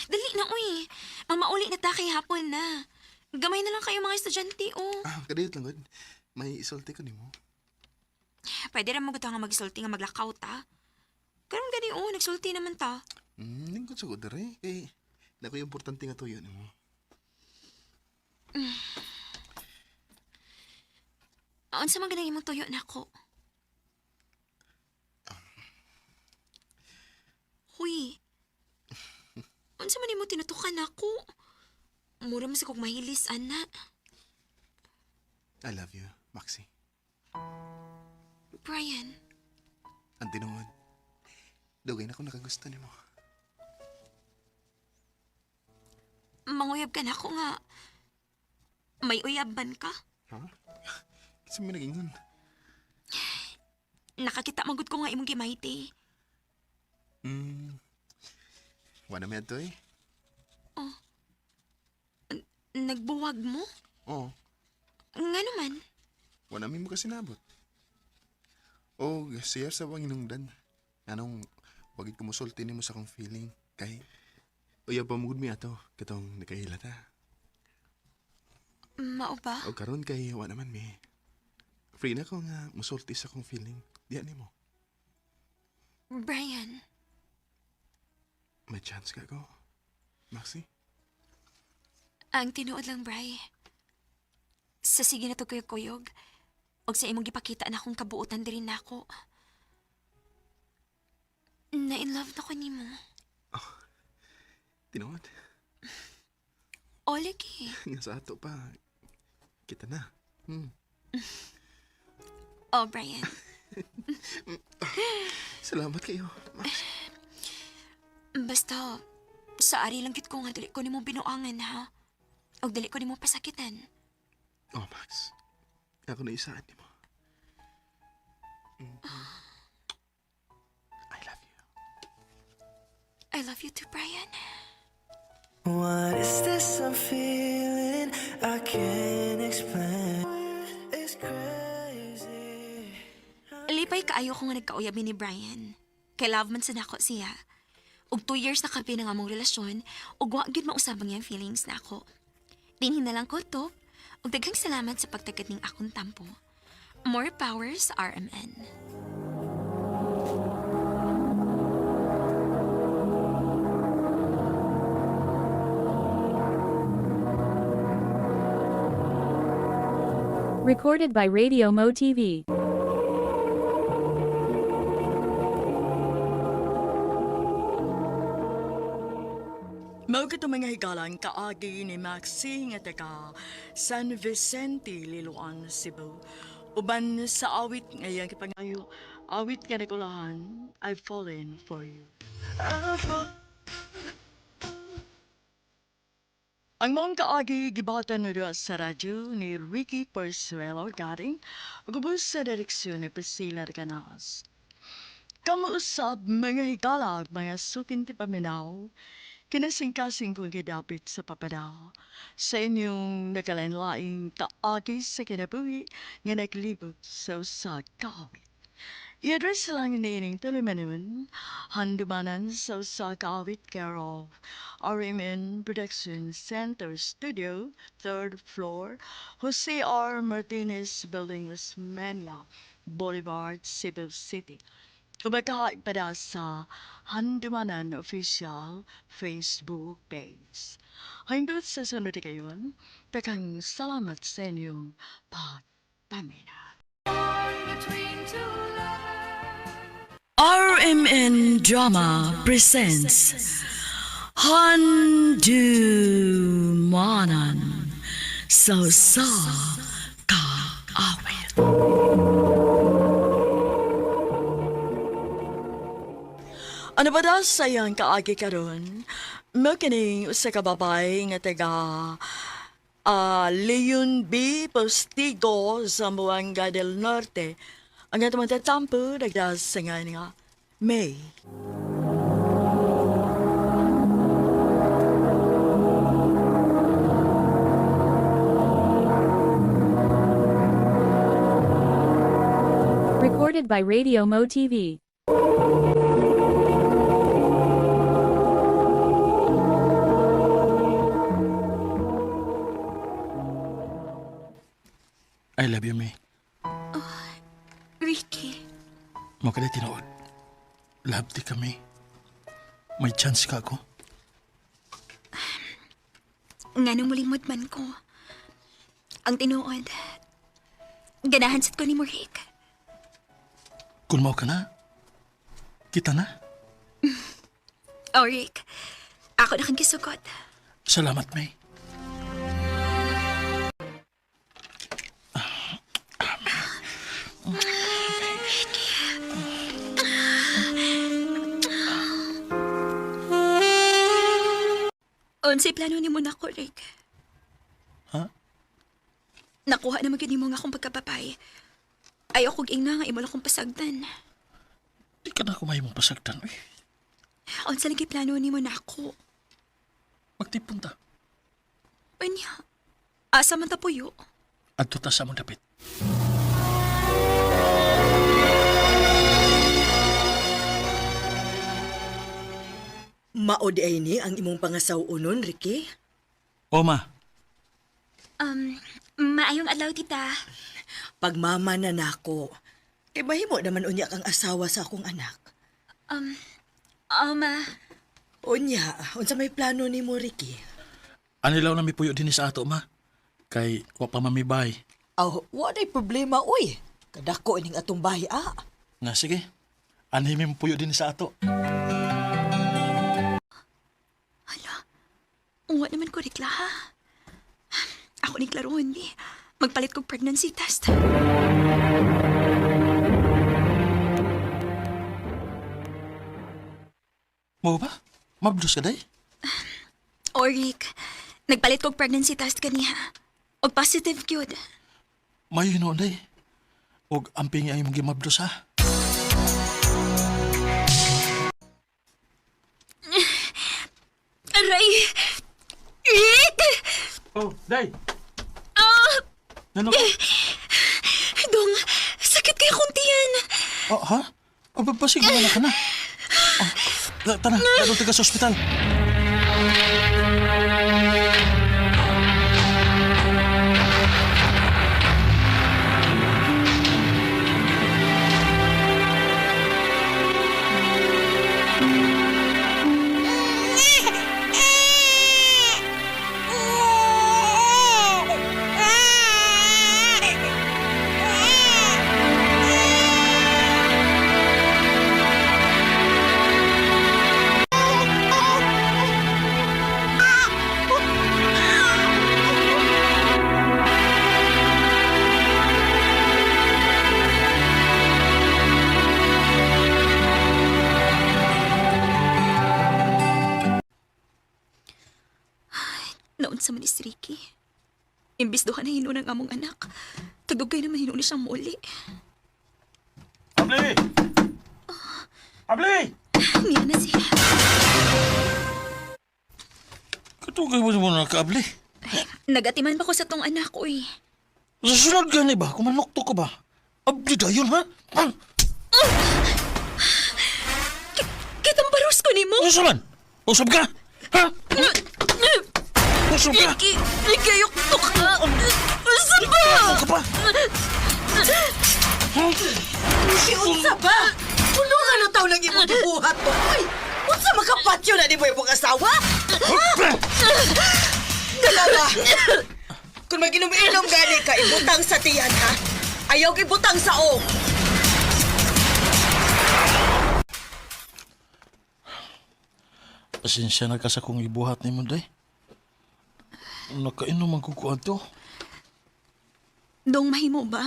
Dali na, uy. Mamauli na ta kay hapon na. Gamay na lang kayo mga estudyante, oh. Kadiyot lang gud. May isulti ko nimo. Pwede rin magutaw nga magsulti nga maglakaw ta. Karon gani, oh, nagsulti naman ta. Lingkod sa dere. Kay, naku yung importante nga tuyo nimo. Unsa man ganang imong tuyo nako? Huy. Unsa man imong tinutukan nako? Mura man sa kog mahilis, ana. I love you, Maxi. Brian. Ang tinuod. Dugay na ako nakagusto nimo. Manguyab ka na ako nga. May uyaban ka? Ha? Kasi may nagingon. Nakakita magud ko nga imong gimayti. Wala may ato eh. Oh. Nagbuwag mo? Oo. Nga naman. Wala mi mo kasi nabot. Oh, siya sa Panginungdan. Anong, wagit kumusulti ni mo sa kong feeling. Kay, uya pa mo mi ato. Katong nakahilat ha. Mao ba? O karon kay, wala naman mi. Free na ko nga musulti sa kong feeling. Diyan ni mo. Brian. May chance ka ko. Maxi? Ang tinuod lang, Bri. Sa sige na to kuyog-kuyog. Og sa imong gipakita na akong kabuutan diri nako. Na-in love na ko nimo. Tinuod. O, lagi. Nga sa ato pa. Kita na. Oh, Brian. Salamat kayo, Max. Basta, sa ari lang gid ko nga dili ko nimo binuangan, ha? Og dili ko nimo pasakitan. Oh, Max. Ako na isaan ni mo. I love you. I love you too, Brian. What is this I'm feeling? I can't explain. It's crazy. Lipay kaayo ko nga nagkauyabi ni Brian. Kay love man sa nako siya. Og 2 years na kami na nga mong relasyon, og wa gyud mausabang yung feelings na ako. Dinhin na lang ko to, og daghang salamat sa pagtagad ning akong tampo. More power sa RMN. Recorded by Radio Mo TV. Mao kito mga higalan kaagi ni Maxie nga taga San Vicente, Liloan, Cebu. Uban sa awit ngayang kipangayo, awit nga nagulahan, I've fallen for you. Ang mga kaagi gibatan na sa radyo ni Ricky Persuelo garing gubos sa direksyon ni Priscilla Canas. Kamuusab mga higala mga sukin ti paminaw, kinasingkasing kong gidapit sa papadaw sa inyong nakalanlaing kaagi sa kinabuhi nga naglibot sa usag kawit. I-address lang nining talimanon, handumanan sa usag kawit care of RMN Production Center Studio, 3rd floor, Jose R. Martinez Building, Las Mania, Boulevard, Cebu City. Kumakahaig pa na sa Handumanan Official Facebook page. Hanggang sa sunod kayon, takang salamat sa inyong pagpamina. RMN Drama presents Handumanan Sa Kaawit. Ano ba daw sayang kaagi karon? Mo kining usa ka babay nga taga Leon B. Postigo, Zamboanga del Norte. Ang nga tampo nagdas sa nga May. Recorded by Radio Mo TV. I love you, May. Ricky, Mo ka na tinuod. Love di kami. May chance ka ako. nga nung mulimod man ko. Ang tinuod, ganahan sad ko ni mo, Rick. Kung mau ka na, kita na. Oh, Rick, ako na kang gisugot. Salamat, May. Unsay plano ni mo na ko, Rick? Ha? Nakuha na magiging mo nga akong pagkapapay. Ayaw kong ingna nga imo lang kong pasagdan. Di ka na kumahay mong pasagdan, eh. Unsa lagi plano ni mo na ako? Magtipon ta. Anya, asa man ta puyo? Adto ta sa mong dapit. Maod ay ni ang imong pangasaw-unon, Ricky? O, ma. Maayong adlaw, tita. Pagmama na nako. Kay mahimo naman unya kang asawa sa akong anak. Ma. Unya, unsa may plano nimo, Ricky? Anilaw na may puyo din sa ato, ma. Kay wa pa mamibay. Waday problema, uy. Kadako ining atong bahay, Na sige, animim puyo din sa ato. Uwa naman ko rikla, ha? Ako ni Claro, hindi. Magpalit kong pregnancy test. Mo ba? Mabdos ka day? Rick, nagpalit kong pregnancy test kaniya. O positive gyud. Mayo hinoon day. Og amping ay mong gimabdos ha. Aray! Rick! Oh, day! Ano Dong, sakit kaya kuntiyan. Oh, ha? O, basig mo na ka na. Oh, tana, dadong taga sa ospital. Naon sa manis Ricky. Imbis doha na hino ng among anak. Kadugay naman hino ni siyang muli. Abli! Abli! Niya na siya. Katugay mo na ka, Abli. Nagatiman ba ko sa tong anak ko eh. Susunod gani ba? Kumanokto ka ba? Abli dayon ha? Kitang barus ko ni mo. Usaman! Usab ka! Ha? Usab ka! Ikayok to ka! Usab ba? Usab ka pa! Unsa ba? Puno nga na taon lang imong gibuhat to. Uy, unsa makapatyo na di mo imong asawa? Dalawa. Kung mag-inom-inom gani ka, ibutang sa tiyan, ha? Ayaw ibutang sa o. Pasensya na ka sa kong ibuhat ni mo, day. Nakainom ang kukuan to. Dong mahimo ba?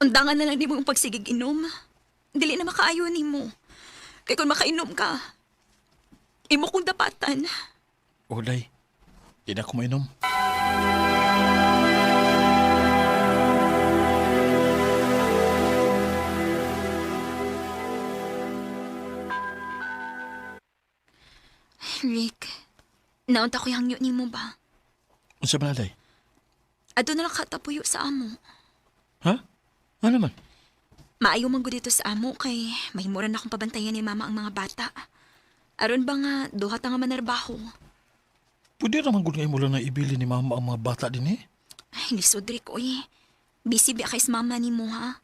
Undangan na lang di mo yung pagsigig inom. Dili na makaayo ni mo. Kaya kung makainom ka, imo kong dapatan. O, day. Di na ako mainom. Rick, naunta ko yung hangyo ni mo ba? Unsa ba na, day? Ato na lang katapuyo sa amo. Ha? Ano man? Maayo man ko dito sa amo kay mahimuran na akong pabantayan ni mama ang mga bata. Aron ba nga, duha ta nga manarbaho. Pwede naman gud nga imo lang na ibili ni mama ang mga bata din eh. Ay, lisod Rick, oy. Busy ba kay sa mama ni mo, ha?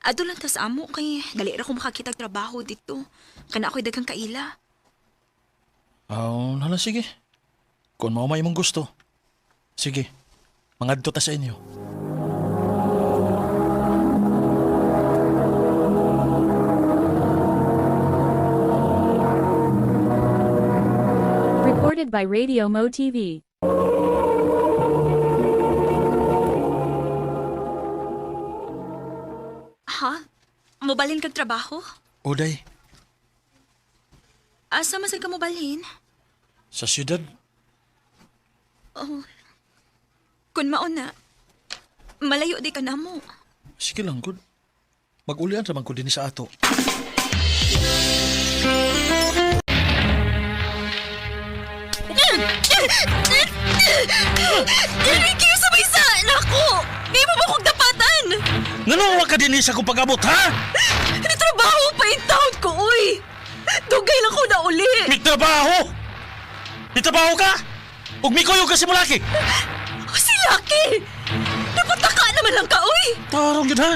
Ato lang ta sa amo kay dali ra ko makakitag trabaho dito. Kana ako'y daghang kaila. Hala, sige. Kung mao may imong gusto. Sige, mangadto ta sa inyo. Recorded by Radio Mo TV. Ha? Mobalin kag trabaho? Uday, Asa masal ka mobalhin? sa syudad, Oh. Kun mauna, malayo di ka na mo. sige lang gud. Mag-ulian sa ko din sa ato. Ricky, sabay sa nako! Di mo ba kong dapatan? Nanawa ka din sa kong pag-abot, ha? Nitrabaho pa yung taon ko, uy! Dugay lang ko na uli! May trabaho! May trabaho ka? Ug may kuyog ka si Mulaki! Si Lucky! Napataka naman lang ka, uy! Tarong yun, ha?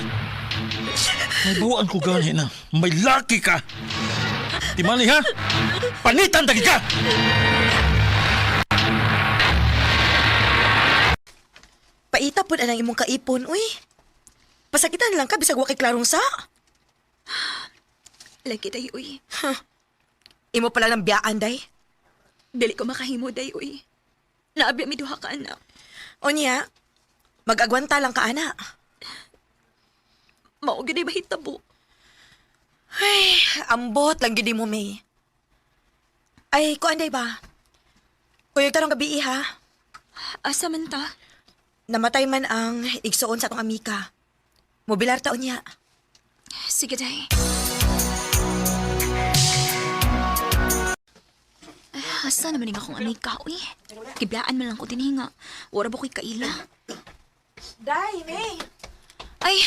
May buwan ko gani na. May laki ka! Timali, ha? Panitan dagi ka! Paita po na ng imong kaipon, uy. Pasakitan lang ka, bisag wa kay klarong sa. Lagi day, uy. Imo pala ng biyaan, day. Dili ko makahimo day, uy. Naabi mi duha ka anak. Onya, mag-agwanta lang ka, ana. Mao gid ba hitabo? Ay, ambot lang gid mo, May. Ay, kuan day ba? Kuyog tarong gabi, ha? Asa man ta? Namatay man ang igsuon sa atong amika. Mobilar taon niya. Sige day. Asa naman yung akong amika, uy. Kiblaan man lang ko tinihinga. Wara ba ko'y kaila? Day, May. Ay,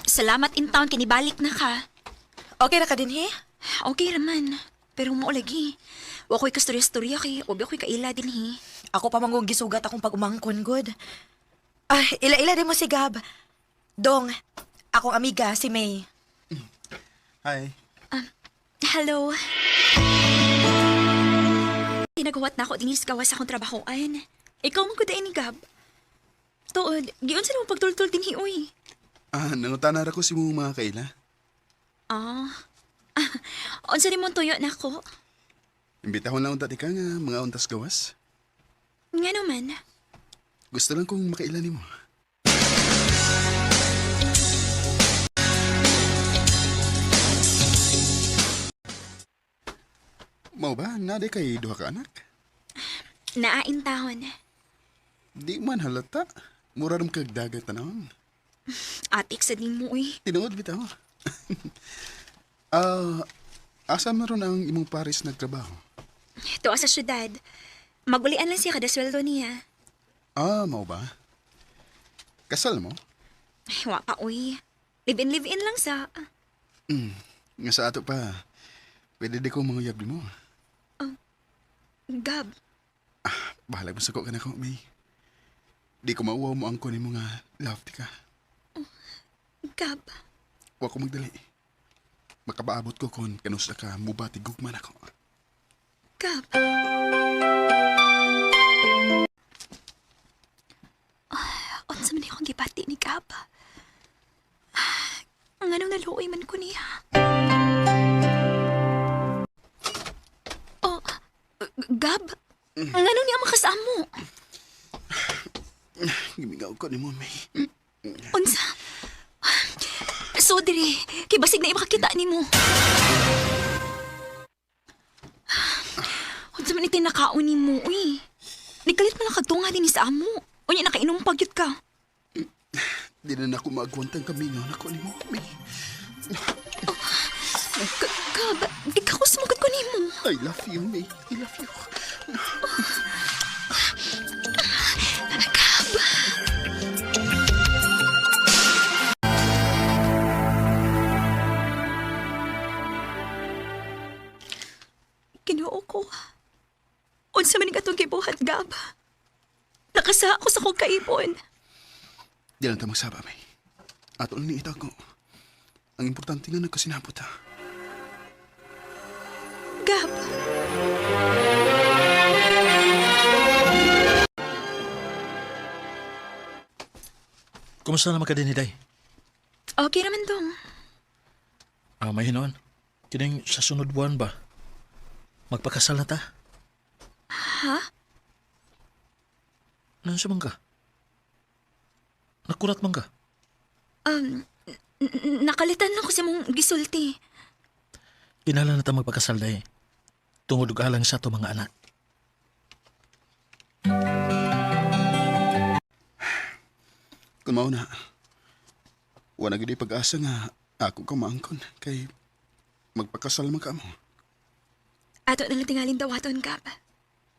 salamat in town kinibalik na ka. Okay na ka din, he? Okay raman. Pero maulagi. Wa ko'y kastorya-storya kay obi ako'y kaila din, he. Ako pa manggong gisugat akong pag-umangkon, good. Ah, ila-ila din mo si Gab. Dong, akong amiga, si May. Hi. Hello. Tinagawat na ako dinis gawas akong trabahoan. Ikaw man ko dain ni Gab. Tuod, giyon sa mo pagtultul din uy. Nangutana ra ko si mong mga kaila. Unsa ni mo tuyo na ko? Imbitahon lang unta ka nga mga untas gawas. Nga naman. Gusto lang kong makaila nimo. Mau ba? Nade kay duha ka anak? Naain tahon. Di man halata. Mura ram kag dagat tanawon. Atik sa din mo uy. Tinuod bitaw. Asa maron ang imong pares nagtrabaho? Tuwa sa syudad. Magulian lang siya kada sweldo niya. Mau ba? Kasal mo? Ay, wa pa uy. Live-in lang sa... Nga sa ato pa. Pwede di ko manguyab di mo. Gab. Bahala mo sa ko ka na ko, May. Di ko mauwaw mo ang kunin mo nga love di ka. Gab. Wa ko magdali. Makabaabot ko kung kanusta ka mubati gugman ako. Gab. Unsa man akong gipati ni Gab? Ang anong naluoy man ko niya. Gab? Ang ano niya makasamo? Gimigaw ko ni mo, May. Unsa? So, diri, kay basig na makakita ni mo. Unsa man iti nakaon ni mo, uy. Nikalit mo lang kagtunga din sa amo. Unya, nakainom pagyot ka. Di na ako maagwantang kamingaw na ko ni mo, May. Gab, di ka ko sumagot ko ni mo. I love you, May. I love you. Gab. Ginoo ko. Unsa man nga itong gibuhat, Gab. Nakasa ako sa kong kaipon. Di lang ta magsaba, May. Ato lang ni ita ko. Ang importante nga nagkasinabot ha. Gab. Kumusta naman ka din, Hiday? Okay naman dong. May hinoon. Kining sa sunod buwan ba? Magpakasal na ta? Ha? Nansa man ka? Nakurat man ka? Nakalitan lang ko sa mong gisulti. Kinala na ta magpakasal dahi. Tungod og alang sa to mga anak. Kung mao na, wala gid pag-asa nga ako ka maangkon kay magpakasal man ka mo. Ato na lang tingalin dawaton, Gab.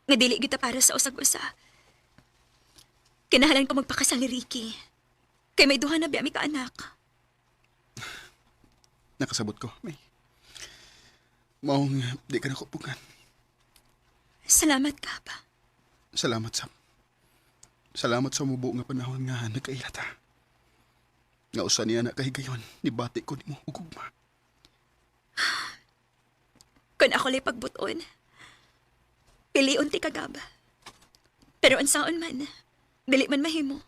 Nga dili kita para sa usag-usa. Kinahalan ko magpakasal ni Ricky. Kay may duha na biya mi ka anak. Nakasabot ko, May. Maong di ka nakupukan. Salamat, Gab. Salamat, Sam. Salamat sa mubo nga panahon nga nagkailata. Nga usa niya na kahigayon, nibati ko ni mo ugugma. Kung ako lay pagbuton, piliun ti ka, Gab. Pero ansaon man, dili man mahimo.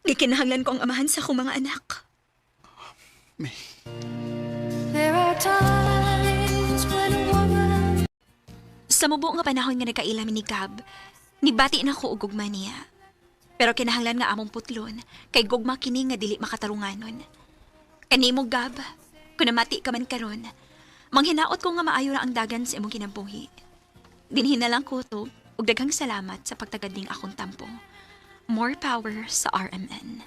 Gikinahanglan ko ang amahan sa akong mga anak. There are times when a woman Sa mubo nga panahon nga nagkaila mi ni Gab, nibati na ko og gugma niya. Pero kinahanglan nga among putlon, kay gugma kini nga dili makatarunganon. Kanimo Gab, kung namati ka man karon, manghinaot ko nga maayo ra ang dagan sa imong kinabuhi. Dinhin na lang ko to, ug daghang salamat sa pagtagading akong tampo. More power sa RMN.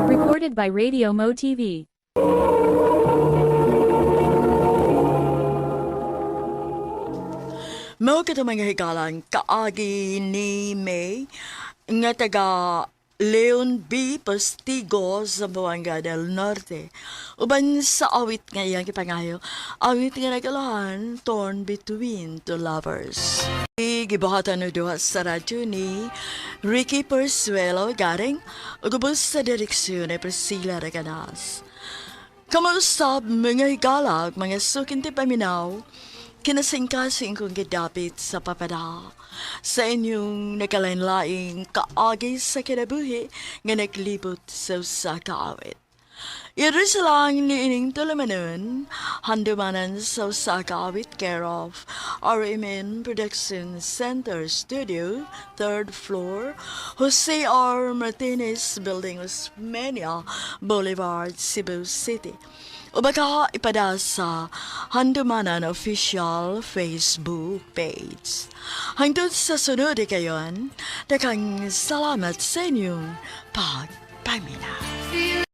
Recorded by Radio Mo TV. Mao ka mga higalan kaagi ni May nga taga Leon B. Postigo sa Buanga del Norte. Uban sa awit nga iyang kipangayo, awit nga nagalahan, Torn Between Two Lovers. Gibuhatan no duha sa radyo ni Ricky Persuelo garing ugubos sa direksyon ni Priscilla Reganas. Kamusta mga higalag, mga sukinti paminaw, kinasingkasing kong gidapit sa papada sa inyong nakalain-laing kaagi sa kinabuhi nga naglibot sa usa ka awit. Iris lang ni ining tulamanon, handumanan sa usa ka awit care of RMN Production Center Studio, 3rd floor, Jose R. Martinez Building, Osmeña Boulevard, Cebu City. O baka ipada sa Handumanan Official Facebook page. Hangtod sa sunod kayon, dakang salamat sa inyong pagpamina.